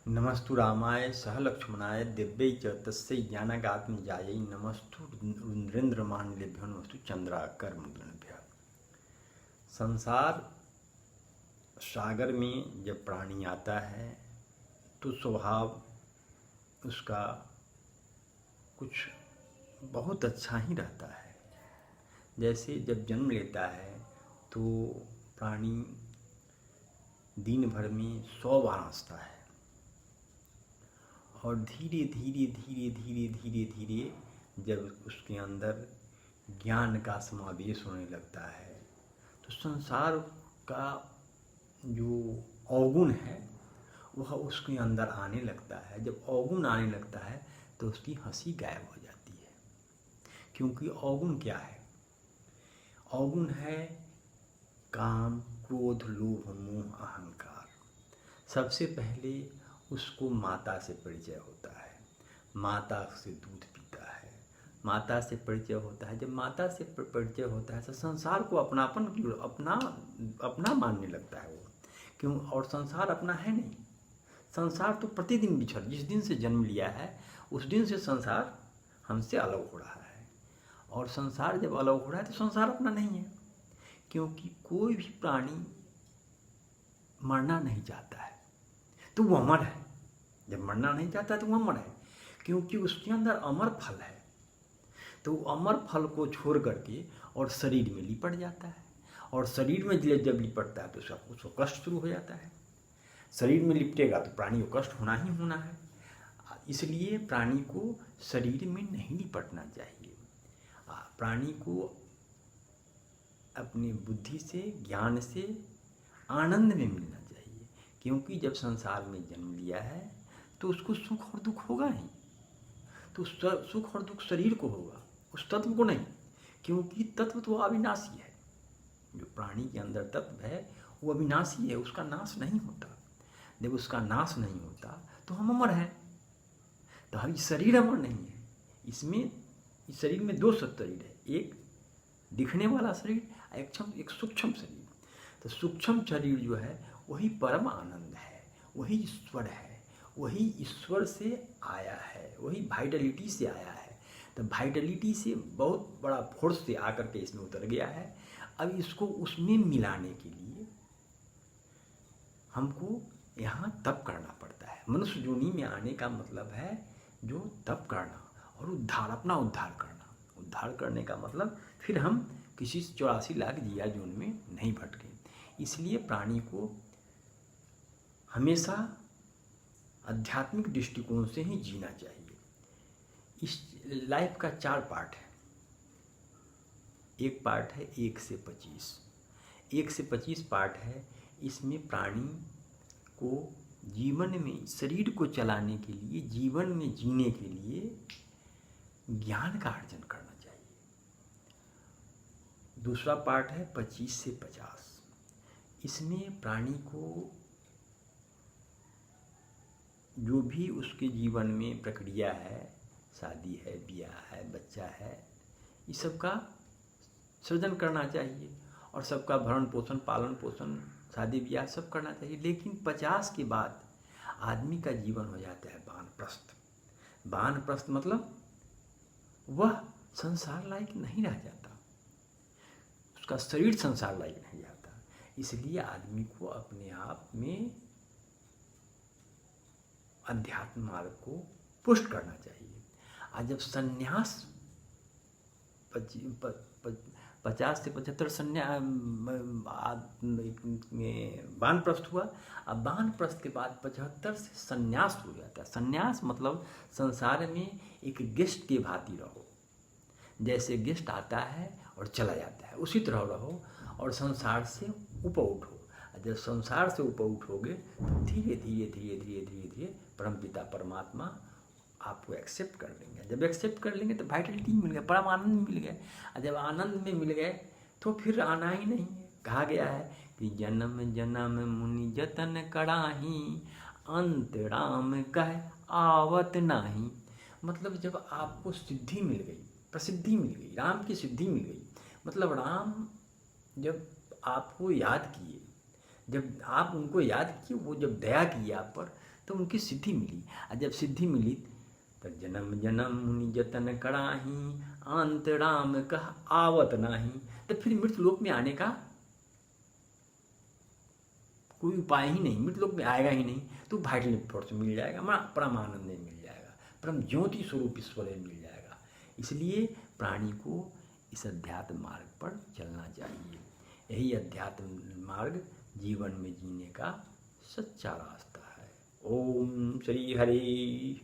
नमस्तु रामाय सह लक्ष्मणाय दिव्यै च तस्यै ज्ञानगात्मजायै नमस्तु रुद्रेन्द्रमान्यभ्यो नमस्तु चंद्राकर्मुद्रभ्यः। संसार सागर में जब प्राणी आता है तो स्वभाव उसका कुछ बहुत अच्छा ही रहता है। जैसे जब जन्म लेता है तो प्राणी दिन भर में 100 बार हंसता है और धीरे धीरे धीरे धीरे धीरे धीरे जब उसके अंदर ज्ञान का समावेश होने लगता है तो संसार का जो अवगुण है वह उसके अंदर आने लगता है। जब अवगुण आने लगता है तो उसकी हंसी गायब हो जाती है, क्योंकि अवगुण क्या है? अवगुण है काम, क्रोध, लोभ, मोह, अहंकार। सबसे पहले उसको माता से परिचय होता है, माता से दूध पीता है, माता से परिचय होता है। जब माता से परिचय होता है तो संसार को अपना मानने लगता है वो, क्यों? और संसार अपना है नहीं। संसार तो प्रतिदिन जिस दिन से जन्म लिया है उस दिन से संसार हमसे अलग हो रहा है, और संसार जब अलग हो रहा है तो संसार अपना नहीं है, क्योंकि कोई भी प्राणी मरना नहीं चाहता है तो वो अमर है। जब मरना नहीं चाहता तो वो अमर है, क्योंकि उसके अंदर अमर फल है। तो अमर फल को छोड़ करके और शरीर में लिपट जाता है, और शरीर में जब लिपटता है तो उसको कष्ट शुरू हो जाता है। शरीर में लिपटेगा तो प्राणी को कष्ट होना ही होना है। इसलिए प्राणी को शरीर में नहीं लिपटना चाहिए। प्राणी को अपनी बुद्धि से, ज्ञान से आनंद में मिलना चाहिए, क्योंकि जब संसार में जन्म लिया है तो उसको सुख और दुख होगा ही। तो सुख और दुख शरीर को होगा, उस तत्व को नहीं, क्योंकि तत्व तो अविनाशी है। जो प्राणी के अंदर तत्व है वो अविनाशी है, उसका नाश नहीं होता। जब उसका नाश नहीं होता तो हम अमर हैं। तो हम शरीर अमर नहीं है। इस शरीर में 2 शरीर है, एक दिखने वाला शरीर, एक सूक्ष्म शरीर। तो सूक्ष्म शरीर जो है वही परम आनंद है, वही ईश्वर है, वही ईश्वर से आया है, वही वाइटलिटी से आया है। तो वाइटलिटी से बहुत बड़ा फोर्स से आकर के इसमें उतर गया है। अब इसको उसमें मिलाने के लिए हमको यहाँ तप करना पड़ता है। मनुष्य योनि में आने का मतलब है जो तप करना और अपना उद्धार करना। उद्धार करने का मतलब फिर हम किसी 84 लाख जिया जोन में नहीं भटके। इसलिए प्राणी को हमेशा आध्यात्मिक दृष्टिकोण से ही जीना चाहिए। इस लाइफ का 4 पार्ट है। एक पार्ट है 1 से 25, 1 से 25 पार्ट है। इसमें प्राणी को जीवन में, शरीर को चलाने के लिए, जीवन में जीने के लिए ज्ञान का अर्जन करना चाहिए। दूसरा पार्ट है 25 से 50। इसमें प्राणी को जो भी उसके जीवन में प्रक्रिया है, शादी है, ब्याह है, बच्चा है, इस सब का सृजन करना चाहिए, और सबका भरण पोषण, पालन पोषण, शादी ब्याह सब करना चाहिए। लेकिन 50 के बाद आदमी का जीवन हो जाता है वानप्रस्थ। वानप्रस्थ मतलब वह संसार लायक नहीं रह जाता, उसका शरीर संसार लायक नहीं जाता। इसलिए आदमी को अपने आप में अध्यात्म मार्ग को पुष्ट करना चाहिए। और जब संन्यास 50 से 75 संन्यास वानप्रस्थ हुआ। अब वानप्रस्थ के बाद 75 से संन्यास हो जाता है। संन्यास मतलब संसार में एक गेस्ट के भांति रहो। जैसे गेस्ट आता है और चला जाता है, उसी तरह रहो और संसार से ऊपर उठो। जब संसार से ऊपर उठोगे तो धीरे धीरे धीरे धीरे धीरे धीरे परमपिता परमात्मा आपको एक्सेप्ट कर लेंगे। जब एक्सेप्ट कर लेंगे तो वाइटलिटी मिल गया, परम आनंद मिल गया। और जब आनंद में मिल गए तो फिर आना ही नहीं है। कहा गया है कि जन्म जन्म मुनि जतन कराही, अंत राम कह आवत नाही। मतलब जब आपको सिद्धि मिल गई, प्रसिद्धि मिल गई, राम की सिद्धि मिल गई, मतलब राम जब आपको याद किए, जब आप उनको याद किए, वो जब दया किए आप पर, तो उनकी सिद्धि मिली। और जब सिद्धि मिली तो जन्म जन्म मुनि जतन कराही, अंत राम कह आवत नाही। तो फिर मृत्यु लोक में आने का कोई उपाय ही नहीं, मृत्यु लोक में आएगा ही नहीं। तो वाइटल फोर्स मिल जाएगा, परमानंद मिल जाएगा, परम ज्योति स्वरूप ईश्वर मिल जाएगा। इसलिए प्राणी को इस अध्यात्म मार्ग पर चलना चाहिए। यही अध्यात्म मार्ग जीवन में जीने का सच्चा रास्ता है। ओम श्री हरि।